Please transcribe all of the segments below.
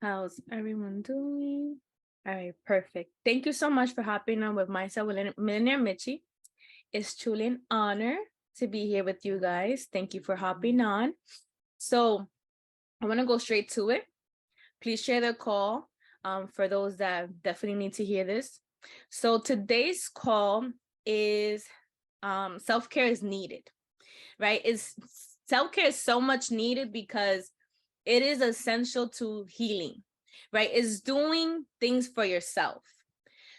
How's everyone doing? All right, perfect. Thank you so much for hopping on with myself, Millionaire Mitchie. It's truly an honor to be here with you guys. Thank you for hopping on. So I want to go straight to it. Please share the call for those that definitely need to hear this. So today's call is self-care is needed, right? Self-care is so much needed because it is essential to healing, right? It's doing things for yourself.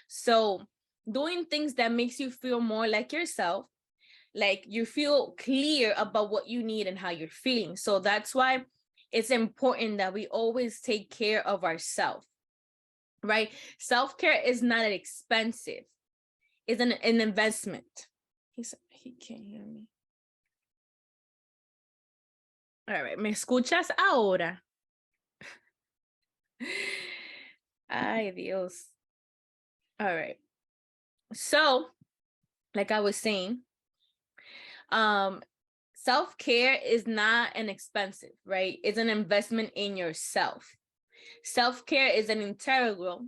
So doing things that makes you feel more like yourself, like you feel clear about what you need and how you're feeling. So that's why it's important that we always take care of ourselves, right? Self-care is not expensive. It's an investment. He can't hear me. All right, ¿me escuchas ahora? Ay, Dios. All right. So, like I was saying, self-care is not an expensive, right? It's an investment in yourself. Self-care is an integral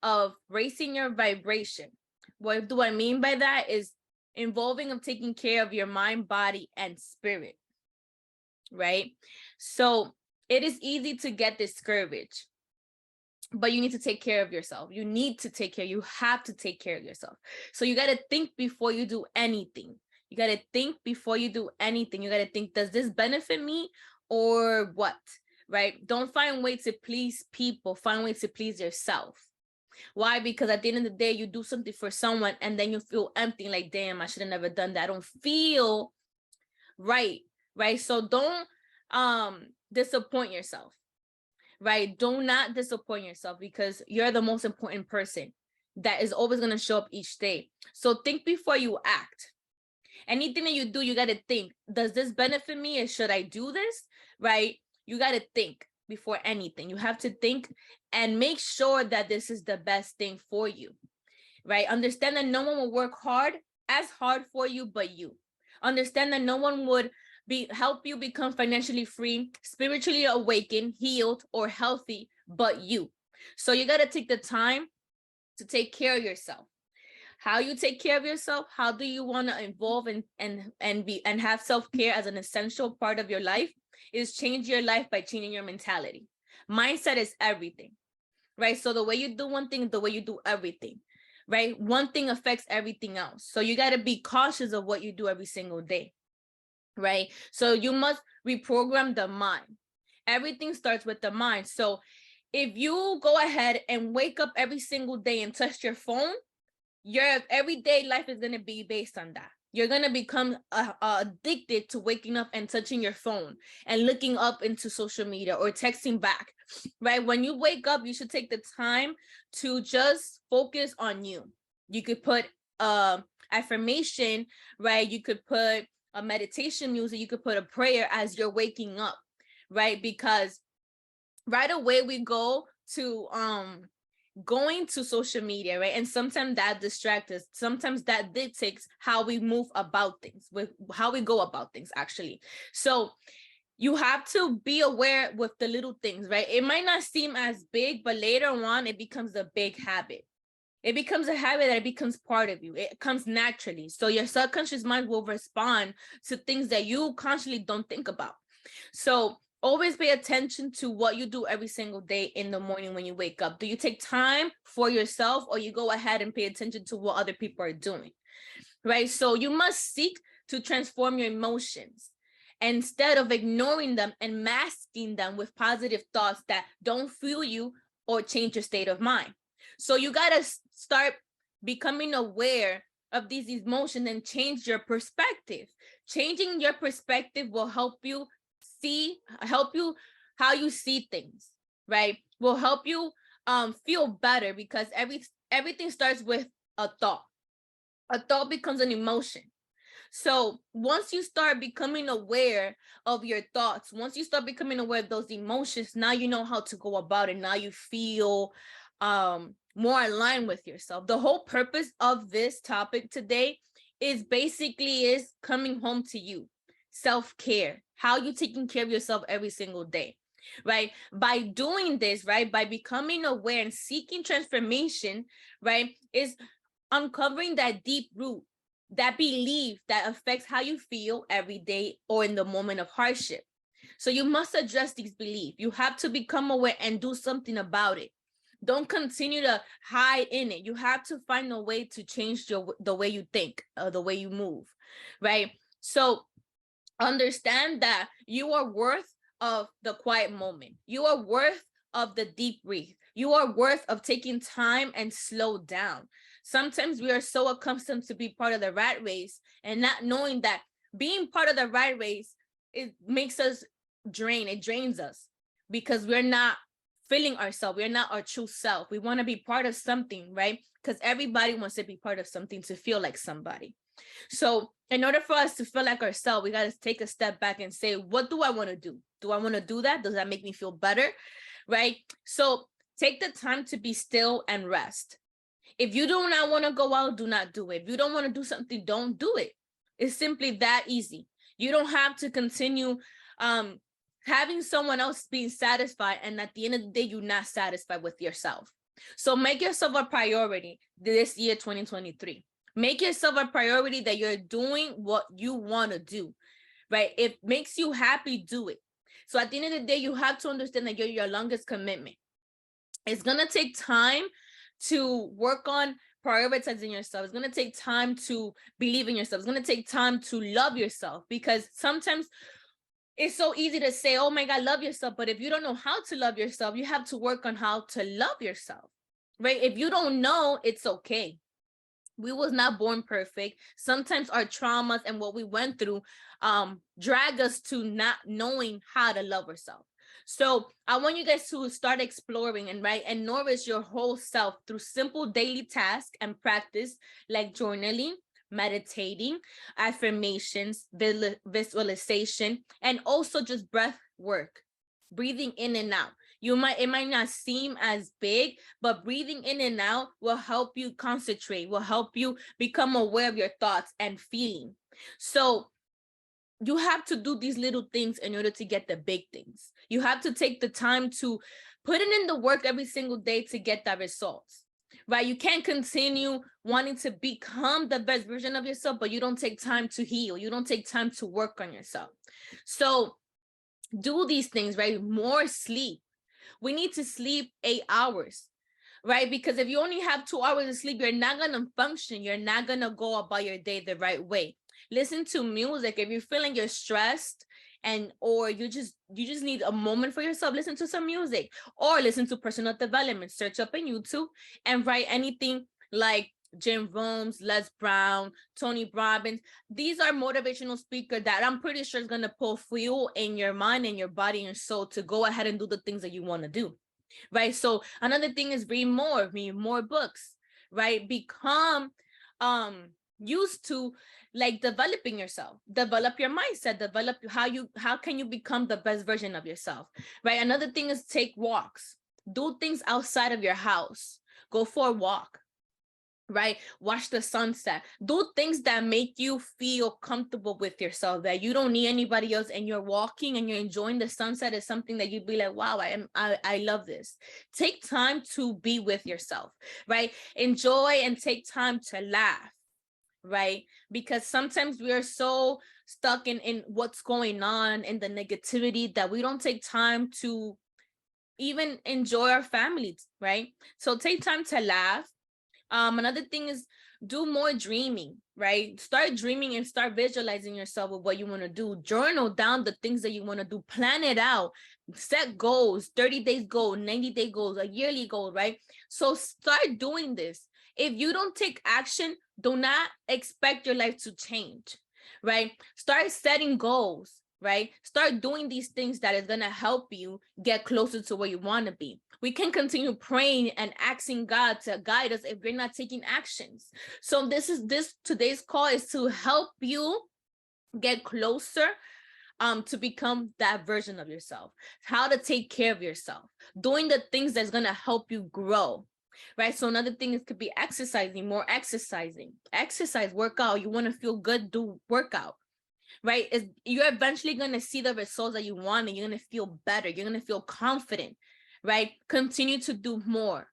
of raising your vibration. What do I mean by that? Is involving of taking care of your mind, body, and spirit, right? So it is easy to get discouraged, but you need to take care of yourself. You need to take care. You have to take care of yourself. So you got to think before you do anything. You got to think before you do anything. You got to think, does this benefit me or what? Right? Don't find ways to please people. Find ways to please yourself. Why? Because at the end of the day, you do something for someone and then you feel empty, like, damn, I should have never done that. I don't feel right. Right? So don't disappoint yourself. Right? Do not disappoint yourself because you're the most important person that is always going to show up each day. So think before you act. Anything that you do, you got to think, does this benefit me or should I do this? Right? You got to think before anything. You have to think and make sure that this is the best thing for you. Right? Understand that no one will work as hard for you but you. Understand that no one would help you become financially free, spiritually awakened, healed, or healthy but you. So you got to take the time to take care of yourself. How you take care of yourself, how do you want to involve and have self-care as an essential part of your life, is change your life by changing your mentality. Mindset is everything, right? So the way you do one thing, the way you do everything, right? One thing affects everything else. So you got to be cautious of what you do every single day, right? So you must reprogram the mind. Everything starts with the mind. So if you go ahead and wake up every single day and touch your phone, your everyday life is going to be based on that. You're going to become addicted to waking up and touching your phone and looking up into social media or texting back, right? When you wake up, you should take the time to just focus on you. You could put affirmation, right? You could put a meditation music. You could put a prayer as you're waking up, right? Because right away we go to going to social media, right? And sometimes that distracts us. Sometimes that dictates how we move about things, with how we go about things, actually. So you have to be aware with the little things, right? It might not seem as big, but later on, it becomes a big habit. It becomes a habit that it becomes part of you. It comes naturally. So your subconscious mind will respond to things that you consciously don't think about. So always pay attention to what you do every single day in the morning when you wake up. Do you take time for yourself or you go ahead and pay attention to what other people are doing, right? So you must seek to transform your emotions instead of ignoring them and masking them with positive thoughts that don't fuel you or change your state of mind. So you got to start becoming aware of these emotions and change your perspective. Changing your perspective will help you how you see things, right? Will help you feel better because everything starts with a thought. A thought becomes an emotion. So once you start becoming aware of your thoughts, once you start becoming aware of those emotions, now you know how to go about it. Now you feel more aligned with yourself. The whole purpose of this topic today is coming home to you. Self-care, how you taking care of yourself every single day. right? By doing this, right, by becoming aware and seeking transformation, right, is uncovering that deep root, that belief that affects how you feel every day or in the moment of hardship. So you must address these beliefs. You have to become aware and do something about it. Don't continue to hide in it. You have to find a way to change the way you think, the way you move, right? So understand that you are worth of the quiet moment. You are worth of the deep breath. You are worth of taking time and slow down. Sometimes we are so accustomed to be part of the rat race and not knowing that being part of the rat race, it makes us drain. It drains us because we're not feeling ourselves. We're not our true self. We want to be part of something, right? Because everybody wants to be part of something, to feel like somebody. So in order for us to feel like ourselves, we got to take a step back and say, what do I want to do? Do I want to do that? Does that make me feel better? Right? So take the time to be still and rest. If you do not want to go out, do not do it. If you don't want to do something, don't do it. It's simply that easy. You don't have to continue having someone else being satisfied, and at the end of the day, you're not satisfied with yourself. So make yourself a priority this year, 2023. Make yourself a priority that you're doing what you want to do, right? If it makes you happy, do it. So at the end of the day, you have to understand that you're your longest commitment. It's going to take time to work on prioritizing yourself. It's going to take time to believe in yourself. It's going to take time to love yourself, because sometimes it's so easy to say, oh my God, love yourself. But if you don't know how to love yourself, you have to work on how to love yourself, right? If you don't know, it's okay. We was not born perfect. Sometimes our traumas and what we went through drag us to not knowing how to love ourselves. So I want you guys to start exploring and nourish your whole self through simple daily tasks and practice like journaling, meditating, affirmations, visualization, and also just breath work, breathing in and out. It might not seem as big, but breathing in and out will help you concentrate, will help you become aware of your thoughts and feeling. So you have to do these little things in order to get the big things. You have to take the time to put in the work every single day to get that results, right? You can't continue wanting to become the best version of yourself, but you don't take time to heal. You don't take time to work on yourself. So do these things, right? More sleep. We need to sleep 8 hours, right? Because if you only have 2 hours of sleep, you're not going to function. You're not going to go about your day the right way. Listen to music. If you're feeling you're stressed or you just need a moment for yourself, listen to some music or listen to personal development. Search up on YouTube and write anything like Jim Rohn, Les Brown, Tony Robbins. These are motivational speakers that I'm pretty sure is going to pull fuel in your mind and your body and your soul to go ahead and do the things that you want to do, right? So another thing is read more books, right? Become used to like developing yourself, develop your mindset, develop how can you become the best version of yourself, right? Another thing is take walks, do things outside of your house, go for a walk, right? Watch the sunset, do things that make you feel comfortable with yourself, that you don't need anybody else, and you're walking and you're enjoying the sunset is something that you'd be like, wow, I love this. Take time to be with yourself, right? Enjoy and take time to laugh, right? Because sometimes we are so stuck in what's going on in the negativity that we don't take time to even enjoy our families, right? So take time to laugh. Another thing is do more dreaming, right? Start dreaming and start visualizing yourself with what you want to do. Journal down the things that you want to do. Plan it out. Set goals, 30 days goal, 90-day goals, a yearly goal, right? So start doing this. If you don't take action, do not expect your life to change, right? Start setting goals, right? Start doing these things that is going to help you get closer to where you want to be. We can continue praying and asking God to guide us if we're not taking actions. So today's call is to help you get closer to become that version of yourself, how to take care of yourself, doing the things that's going to help you grow, right? So another thing could be exercising, more exercise, workout. You want to feel good, do workout, right? You're eventually going to see the results that you want, and you're going to feel better. You're going to feel confident, right? Continue to do more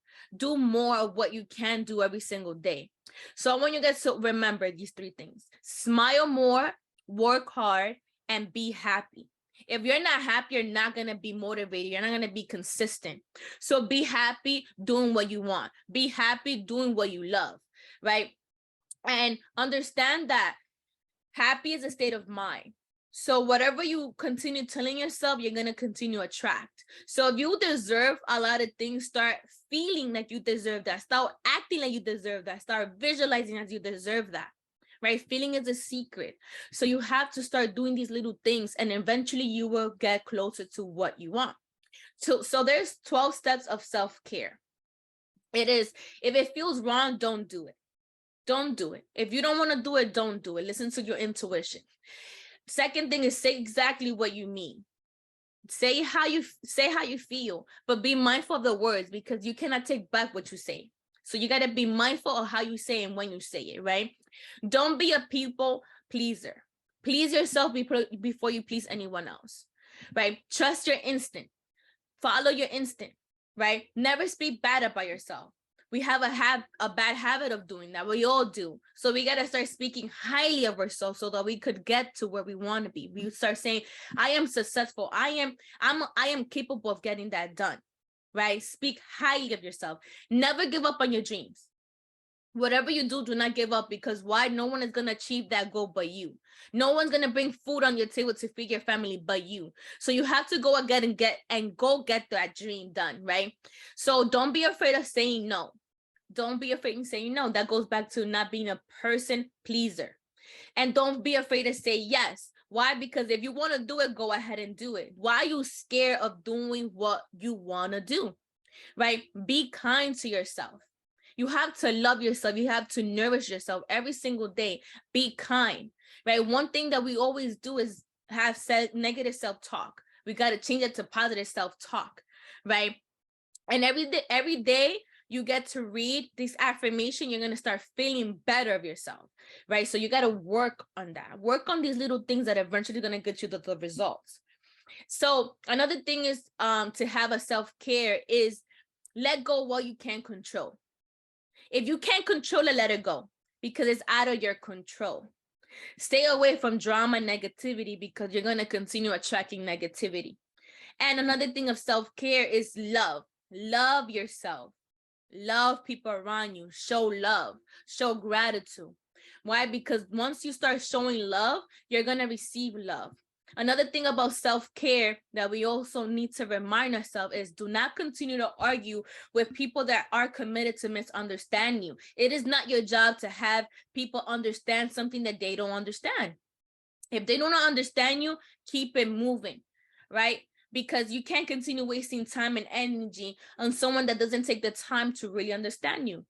of what you can do every single day. So I want you guys to remember these 3 things: smile more, work hard, and be happy. If you're not happy, you're not going to be motivated. You're not going to be consistent. So be happy doing what you want. Be happy doing what you love, right? And understand that happy is a state of mind. So whatever you continue telling yourself, you're going to continue to attract. So if you deserve a lot of things, start feeling like you deserve that. Start acting like you deserve that. Start visualizing as you deserve that, right? Feeling is a secret. So you have to start doing these little things, and eventually you will get closer to what you want. So there's 12 steps of self-care. It is, if it feels wrong, don't do it. Don't do it. If you don't want to do it, don't do it. Listen to your intuition. Second thing is, say exactly what you mean. Say how you feel, but be mindful of the words, because you cannot take back what you say. So you got to be mindful of how you say and when you say it, right? Don't be a people pleaser. Please yourself before you please anyone else, right? Trust your instinct. Follow your instinct, right? Never speak bad about yourself. We have a bad habit of doing that. We all do. So we got to start speaking highly of ourselves so that we could get to where we want to be. We start saying, I am successful. I am capable of getting that done, right? Speak highly of yourself. Never give up on your dreams. Whatever you do not give up, because why? No one is going to achieve that goal but you. No one's going to bring food on your table to feed your family but you. So you have to go again and go get that dream done, right? So don't be afraid of saying no. Don't be afraid of saying no. That goes back to not being a person pleaser. And don't be afraid to say yes. Why? Because if you want to do it, go ahead and do it. Why are you scared of doing what you want to do, right? Be kind to yourself. You have to love yourself. You have to nourish yourself every single day. Be kind, right? One thing that we always do is have negative self-talk. We got to change it to positive self-talk, right? And every day you get to read this affirmation, you're going to start feeling better of yourself, right? So you got to work on that. Work on these little things that are eventually going to get you the results. So another thing is to have a self-care is let go what you can't control. If you can't control it, let it go, because it's out of your control. Stay away from drama and negativity, because you're going to continue attracting negativity. And another thing of self-care is love. Love yourself. Love people around you. Show love. Show gratitude. Why? Because once you start showing love, you're going to receive love. Another thing about self-care that we also need to remind ourselves is do not continue to argue with people that are committed to misunderstand you. It is not your job to have people understand something that they don't understand. If they don't understand you, keep it moving, right? Because you can't continue wasting time and energy on someone that doesn't take the time to really understand you,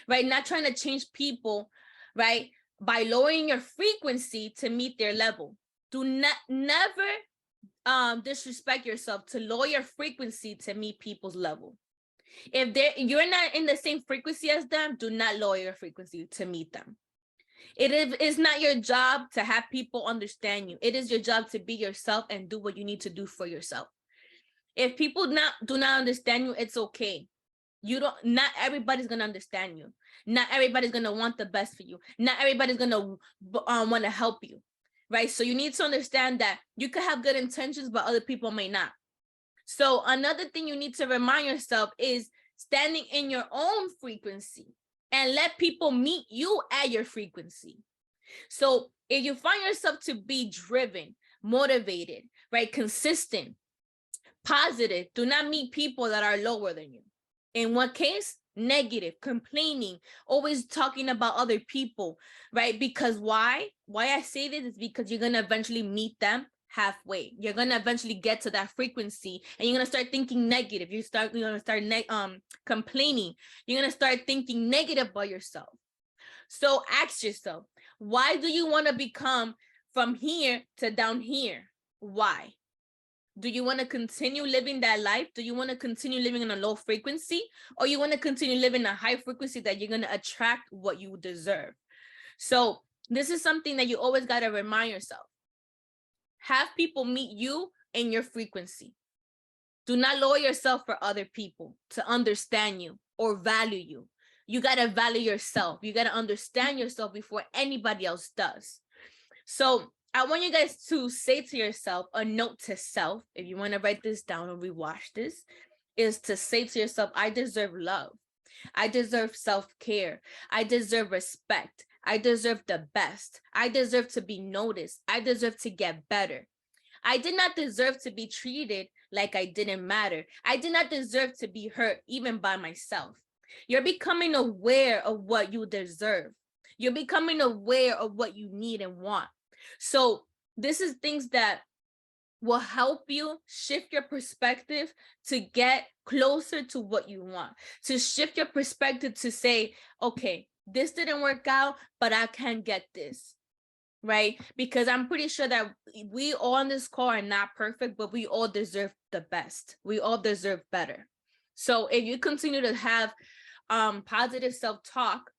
right? Not trying to change people, right? By lowering your frequency to meet their level. Do not never disrespect yourself to lower your frequency to meet people's level. If you're not in the same frequency as them, do not lower your frequency to meet them. It is not your job to have people understand you. It is your job to be yourself and do what you need to do for yourself. If people do not understand you, it's okay. Not everybody's gonna understand you. Not everybody's gonna want the best for you. Not everybody's gonna want to help you, right? So you need to understand that you could have good intentions, but other people may not. So another thing you need to remind yourself is standing in your own frequency and let people meet you at your frequency. So if you find yourself to be driven, motivated, right, consistent, positive, do not meet people that are lower than you. In what case? Negative, complaining, always talking about other people, right? Because why I say this is because you're going to eventually meet them halfway. You're going to eventually get to that frequency, and you're going to start thinking negative. You're going to start complaining. You're going to start thinking negative about yourself. So ask yourself, why do you want to become from here to down here? Why? Do you want to continue living that life? Do you want to continue living in a low frequency, or you want to continue living a high frequency that you're going to attract what you deserve? So this is something that you always got to remind yourself. Have people meet you in your frequency. Do not lower yourself for other people to understand you or value you. You got to value yourself. You got to understand yourself before anybody else does. So I want you guys to say to yourself, a note to self, if you want to write this down or rewatch this, is to say to yourself, I deserve love. I deserve self-care. I deserve respect. I deserve the best. I deserve to be noticed. I deserve to get better. I did not deserve to be treated like I didn't matter. I did not deserve to be hurt even by myself. You're becoming aware of what you deserve. You're becoming aware of what you need and want. So this is things that will help you shift your perspective to get closer to what you want, to shift your perspective to say, okay, this didn't work out, but I can get this, right? Because I'm pretty sure that we all on this call are not perfect, but we all deserve the best. We all deserve better. So if you continue to have positive self-talk,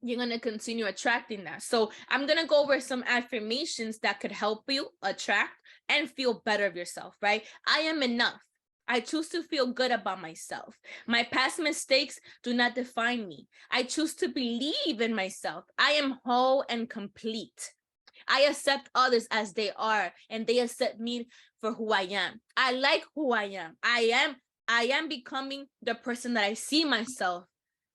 you're going to continue attracting that. So I'm going to go over some affirmations that could help you attract and feel better of yourself, right? I am enough. I choose to feel good about myself. My past mistakes do not define me. I choose to believe in myself. I am whole and complete. I accept others as they are, and they accept me for who I am. I like who I am. I am becoming the person that I see myself,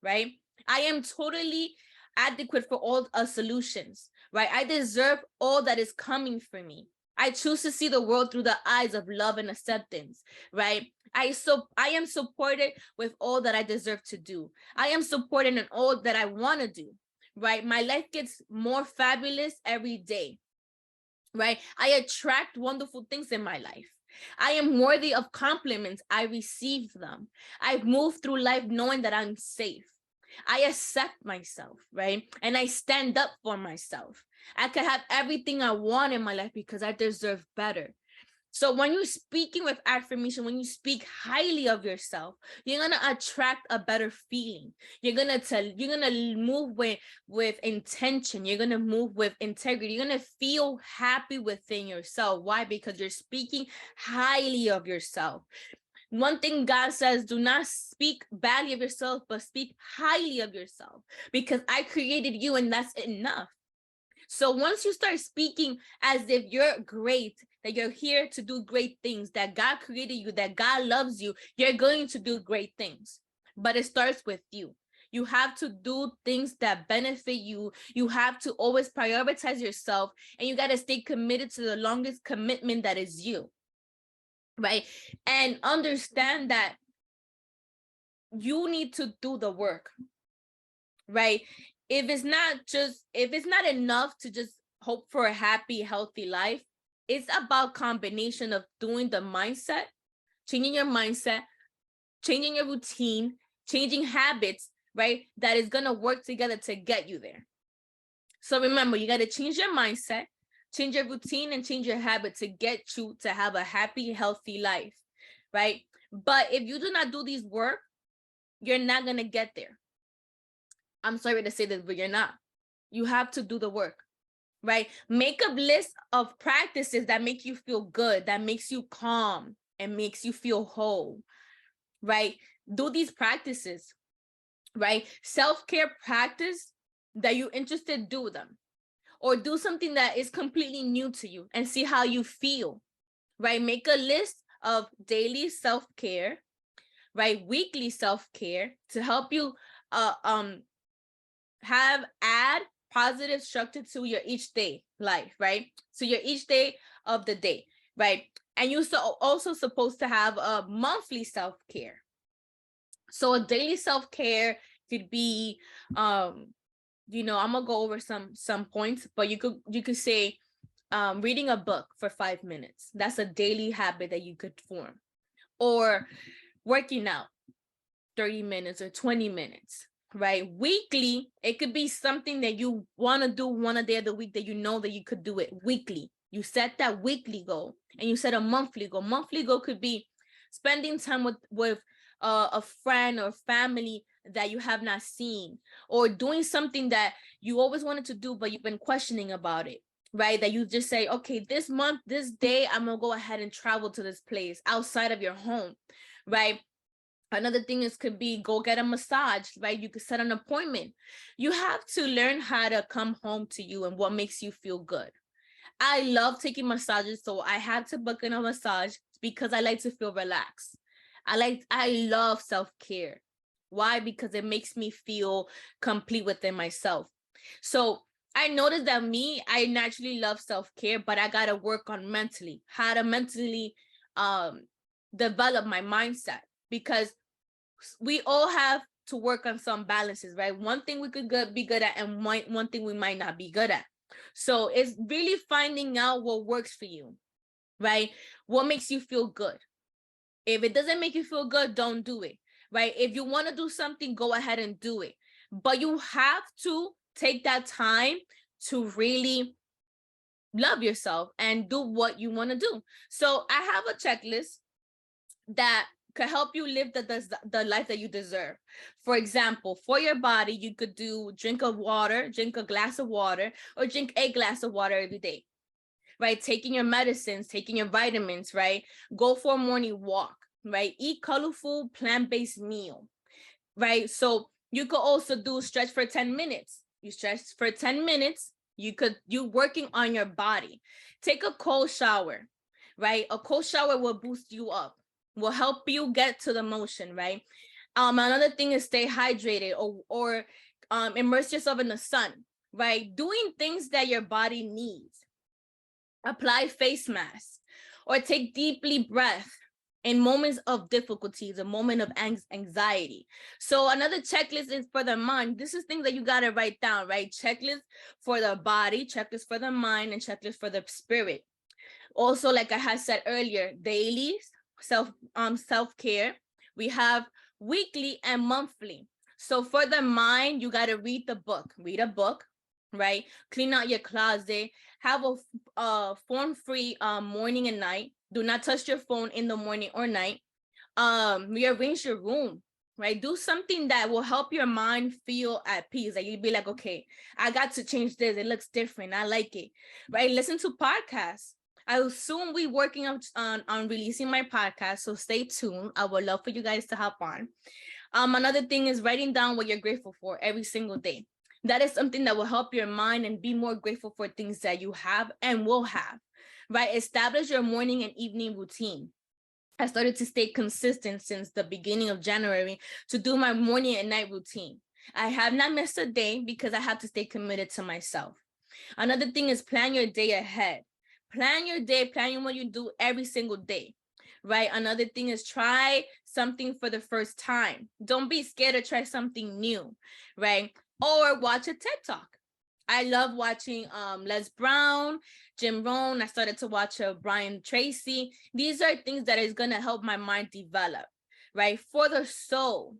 right? I am totally adequate for all solutions, right? I deserve all that is coming for me. I choose to see the world through the eyes of love and acceptance, right? I am supported with all that I deserve to do. I am supported in all that I want to do, right? My life gets more fabulous every day, right? I attract wonderful things in my life. I am worthy of compliments. I receive them. I move through life knowing that I'm safe. I accept myself, right? And I stand up for myself. I can have everything I want in my life because I deserve better. So when you're speaking with affirmation, when you speak highly of yourself, you're gonna attract a better feeling. You're gonna move with intention. You're gonna move with integrity. You're gonna feel happy within yourself. Why? Because you're speaking highly of yourself. One thing God says, do not speak badly of yourself, but speak highly of yourself, because I created you and that's enough. So once you start speaking as if you're great, that you're here to do great things, that God created you, that God loves you, you're going to do great things. But it starts with you. You have to do things that benefit you. You have to always prioritize yourself, and you got to stay committed to the longest commitment that is you. Right? And understand that you need to do the work, right? If it's not enough to just hope for a happy, healthy life, it's about combination of doing the mindset, changing your mindset, changing your routine, changing habits, right? That is going to work together to get you there. So remember, you got to change your mindset, change your routine, and change your habit to get you to have a happy, healthy life, right? But if you do not do these work, you're not going to get there. I'm sorry to say this, but you're not. You have to do the work, right? Make a list of practices that make you feel good, that makes you calm and makes you feel whole, right? Do these practices, right? Self-care practice that you're interested, do them. Or do something that is completely new to you and see how you feel, right? Make a list of daily self-care, right? Weekly self-care to help you add positive structure to your each day life, right? So your each day of the day, right? And you're also supposed to have a monthly self-care. So a daily self-care could be I'm gonna go over some points, but you could say reading a book for 5 minutes. That's a daily habit that you could form. Or working out 30 minutes or 20 minutes, right? Weekly, it could be something that you want to do one day of the week that you know that you could do it weekly. You set that weekly goal, and you set a monthly goal. Monthly goal could be spending time with a friend or family that you have not seen, or doing something that you always wanted to do, but you've been questioning about it. right? That you just say, okay, this month, this day, I'm gonna go ahead and travel to this place outside of your home, right? Another thing is could be go get a massage, right? You could set an appointment. You have to learn how to come home to you and what makes you feel good. I love taking massages, so I had to book in a massage because I like to feel relaxed. I love self-care. Why? Because it makes me feel complete within myself. So I noticed that I naturally love self-care, but I gotta work on mentally, how to mentally um develop my mindset, because we all have to work on some balances, right? One thing we could be good at, and one thing we might not be good at. So it's really finding out what works for you, right? What makes you feel good. If it doesn't make you feel good, don't do it, right? If you want to do something, go ahead and do it. But you have to take that time to really love yourself and do what you want to do. So I have a checklist that could help you live the life that you deserve. For example, for your body, you could drink a glass of water, or drink a glass of water every day, right? Taking your medicines, taking your vitamins, right? Go for a morning walk, right? Eat colorful plant-based meal, right? So you could also do stretch for 10 minutes. You stretch for 10 minutes, you working on your body. Take a cold shower, right? A cold shower will boost you up, will help you get to the motion, right? Another thing is stay hydrated, or immerse yourself in the sun, right? Doing things that your body needs. Apply face masks, or take deeply breath in moments of difficulties, a moment of anxiety. So another checklist is for the mind. This is things that you got to write down, right? Checklist for the body, checklist for the mind, and checklist for the spirit. Also, like I had said earlier, daily self-care. We have weekly and monthly. So for the mind, you got to read a book, right? Clean out your closet, have a phone-free morning and night. Do not touch your phone in the morning or night. Rearrange your room, right? Do something that will help your mind feel at peace. Like you'd be like, okay, I got to change this. It looks different. I like it, right? Listen to podcasts. I will soon be working on releasing my podcast, so stay tuned. I would love for you guys to hop on. Another thing is writing down what you're grateful for every single day. That is something that will help your mind and be more grateful for things that you have and will have, right? Establish your morning and evening routine. I started to stay consistent since the beginning of January to do my morning and night routine. I have not missed a day because I have to stay committed to myself. Another thing is plan your day ahead. Plan your day, plan what you do every single day, right? Another thing is try something for the first time. Don't be scared to try something new, right? Or watch a TED Talk. I love watching Les Brown, Jim Rohn. I started to watch Brian Tracy. These are things that is going to help my mind develop, right? For the soul,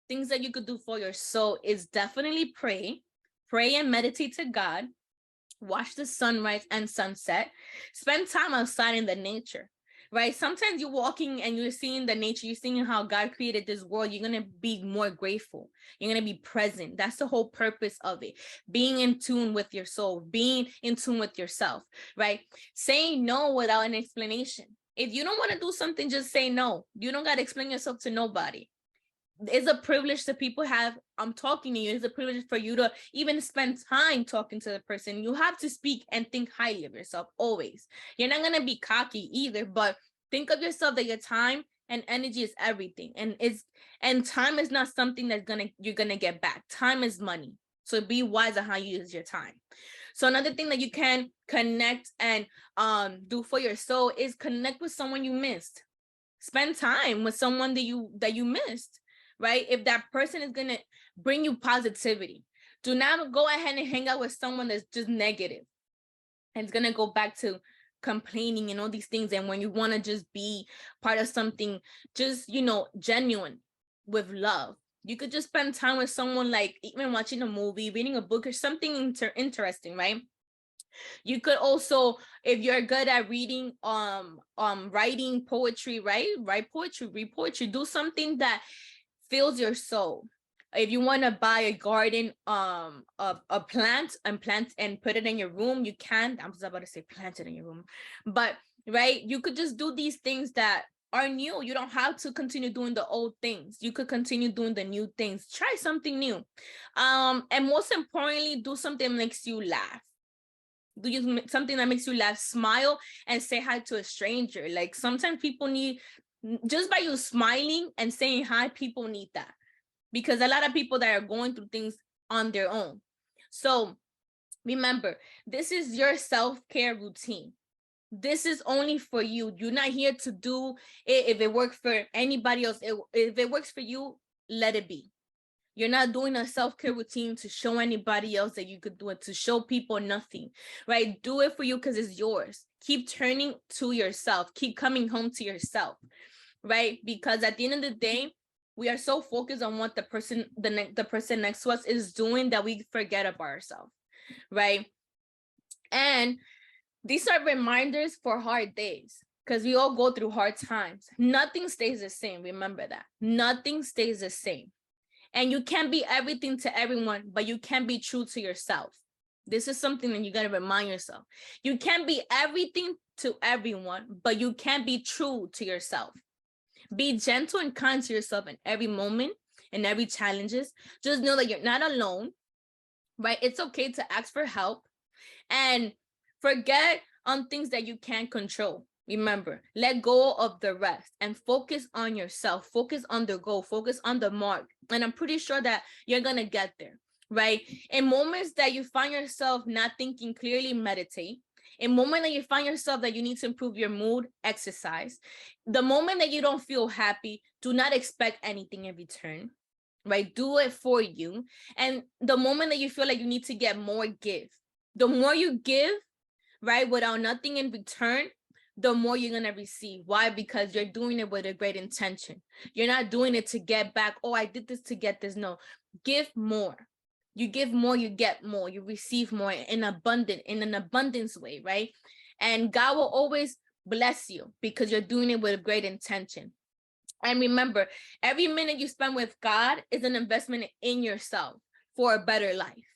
things that you could do for your soul is definitely pray and meditate to God, watch the sunrise and sunset, spend time outside in the nature, right? Sometimes you're walking and you're seeing the nature, you're seeing how God created this world. You're going to be more grateful. You're going to be present. That's the whole purpose of it. Being in tune with your soul, being in tune with yourself, right? Saying no without an explanation. If you don't want to do something, just say no. You don't got to explain yourself to nobody. It's a privilege that people have. I'm talking to you. It's a privilege for you to even spend time talking to the person. You have to speak and think highly of yourself always. You're not going to be cocky either, but think of yourself that your time and energy is everything. And time is not something you're going to get back. Time is money. So be wise on how you use your time. So another thing that you can connect and do for your soul is connect with someone you missed. Spend time with someone that you missed. Right? If that person is going to bring you positivity, do not go ahead and hang out with someone that's just negative and it's going to go back to complaining and all these things. And when you want to just be part of something, just, genuine with love, you could just spend time with someone, like even watching a movie, reading a book, or something interesting, right? You could also, if you're good at reading, writing poetry, right? Write poetry, read poetry, do something that fills your soul. If you want to buy a garden, a plant and put it in your room, you can. I was about to say plant it in your room, but right, you could just do these things that are new. You don't have to continue doing the old things. You could continue doing the new things. Try something new. And most importantly, do something that makes you laugh. Do you something that makes you laugh, smile, and say hi to a stranger. Like sometimes people need, just by you smiling and saying hi, people need that, because a lot of people that are going through things on their own. So remember, this is your self-care routine. This is only for you. You're not here to do it if it works for anybody else. If it works for you, let it be. You're not doing a self-care routine to show anybody else that you could do it, to show people nothing, right? Do it for you because it's yours. Keep turning to yourself. Keep coming home to yourself, right? Because at the end of the day, we are so focused on what the person next to us is doing that we forget about ourselves, right? And these are reminders for hard days, because we all go through hard times. Nothing stays the same. Remember that. Nothing stays the same. And you can't be everything to everyone, but you can be true to yourself. This is something that you got to remind yourself. You can't be everything to everyone, but you can be true to yourself. Be gentle and kind to yourself in every moment and every challenges. Just know that you're not alone, right? It's okay to ask for help and forget on things that you can't control. Remember, let go of the rest and focus on yourself. Focus on the goal. Focus on the mark. And I'm pretty sure that you're going to get there, right? In moments that you find yourself not thinking clearly, meditate. In moment that you find yourself that you need to improve your mood, exercise. The moment that you don't feel happy, do not expect anything in return, right? Do it for you. And the moment that you feel like you need to get more, give. The more you give, right, without nothing in return, the more you're going to receive. Why? Because you're doing it with a great intention. You're not doing it to get back. Oh, I did this to get this. No, give more. You give more, you get more, you receive more in an abundance way, right? And God will always bless you because you're doing it with a great intention. And remember, every minute you spend with God is an investment in yourself for a better life,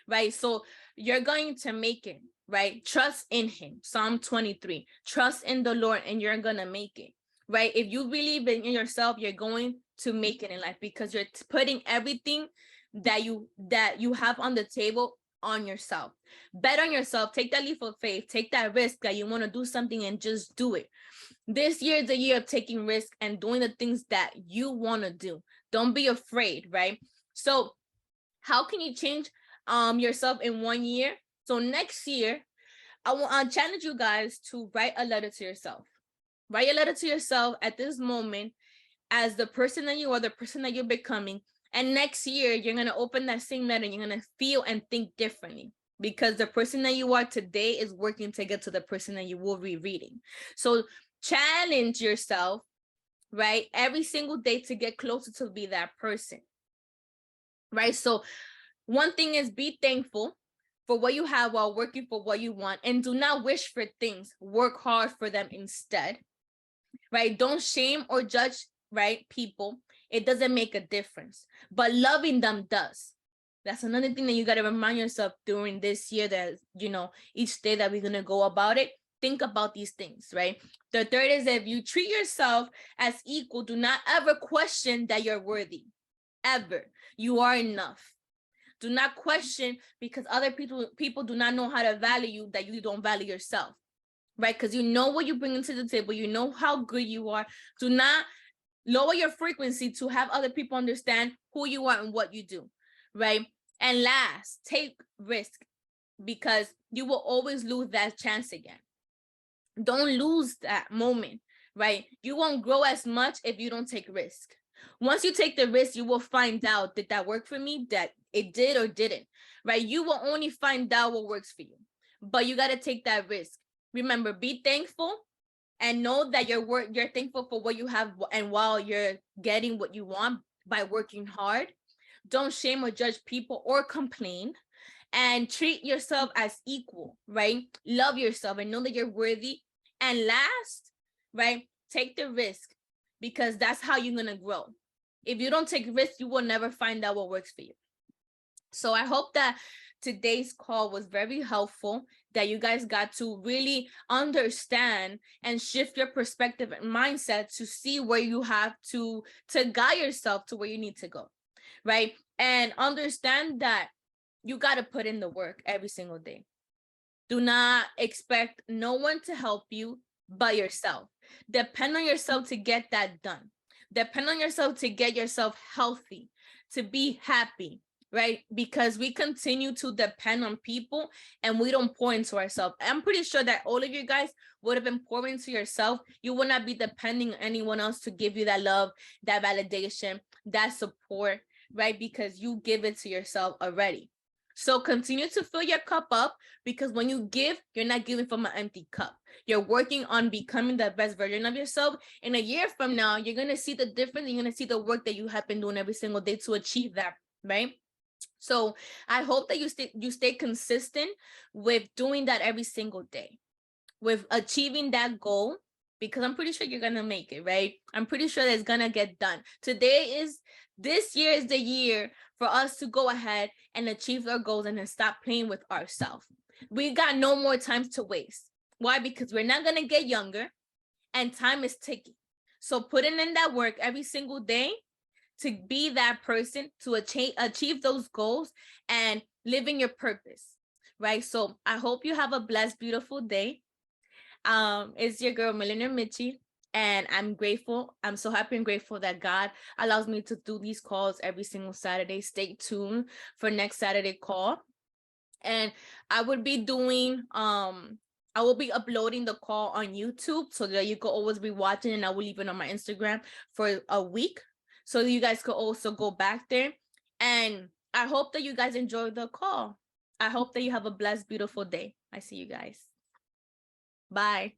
right? So you're going to make it, right? Trust in him. Psalm 23, trust in the Lord and you're going to make it, right? If you believe in yourself, you're going to make it in life because you're putting everything that you have on the table on yourself. Bet on yourself. Take that leap of faith. Take that risk that you want to do something and just do it. This year is a year of taking risk and doing the things that you want to do. Don't be afraid, right? So how can you change yourself in 1 year? So next year, I'll challenge you guys to write a letter to yourself. Write a letter to yourself at this moment as the person that you are, the person that you're becoming. And next year, you're going to open that same letter and you're going to feel and think differently because the person that you are today is working to get to the person that you will be reading. So challenge yourself, right, every single day to get closer to be that person, right? So one thing is be thankful for what you have while working for what you want, and do not wish for things. Work hard for them instead, right? Don't shame or judge, right, people. It doesn't make a difference, but loving them does. That's another thing that you got to remind yourself during this year that, each day that we're going to go about it, think about these things, right? The third is if you treat yourself as equal, do not ever question that you're worthy, ever. You are enough. Do not question because other people do not know how to value you, that you don't value yourself, right? Because you know what you bring into the table. You know how good you are. Do not lower your frequency to have other people understand who you are and what you do, right? And last, take risk because you will always lose that chance again. Don't lose that moment, right? You won't grow as much if you don't take risk. Once you take the risk, you will find out, did that work for me? That it did or didn't, right? You will only find out what works for you, but you got to take that risk. Remember, be thankful and know that you're thankful for what you have, and while you're getting what you want by working hard, don't shame or judge people or complain, and treat yourself as equal, right? Love yourself and know that you're worthy. And last, right, take the risk because that's how you're going to grow. If you don't take risks, you will never find out what works for you. So I hope that today's call was very helpful, that you guys got to really understand and shift your perspective and mindset to see where you have to guide yourself to where you need to go, right? And understand that you got to put in the work every single day. Do not expect no one to help you but yourself. Depend on yourself to get that done. Depend on yourself to get yourself healthy, to be happy, right? Because we continue to depend on people and we don't pour into ourselves. I'm pretty sure that all of you guys would have been pouring into yourself. You will not be depending on anyone else to give you that love, that validation, that support, right? Because you give it to yourself already. So continue to fill your cup up, because when you give, you're not giving from an empty cup. You're working on becoming the best version of yourself. In a year from now, you're going to see the difference. You're going to see the work that you have been doing every single day to achieve that, right? So I hope that you stay consistent with doing that every single day, with achieving that goal, because I'm pretty sure you're going to make it, right? I'm pretty sure that it's going to get done. This year is the year for us to go ahead and achieve our goals and then stop playing with ourselves. We got no more time to waste. Why? Because we're not going to get younger and time is ticking. So putting in that work every single day to be that person, to achieve those goals and living your purpose, right? So I hope you have a blessed, beautiful day. It's your girl, Millionaire Mitchie, and I'm grateful. I'm so happy and grateful that God allows me to do these calls every single Saturday. Stay tuned for next Saturday call. And I will be uploading the call on YouTube so that you can always be watching, and I will leave it on my Instagram for a week so you guys could also go back there. And I hope that you guys enjoy the call. I hope that you have a blessed, beautiful day. I see you guys. Bye.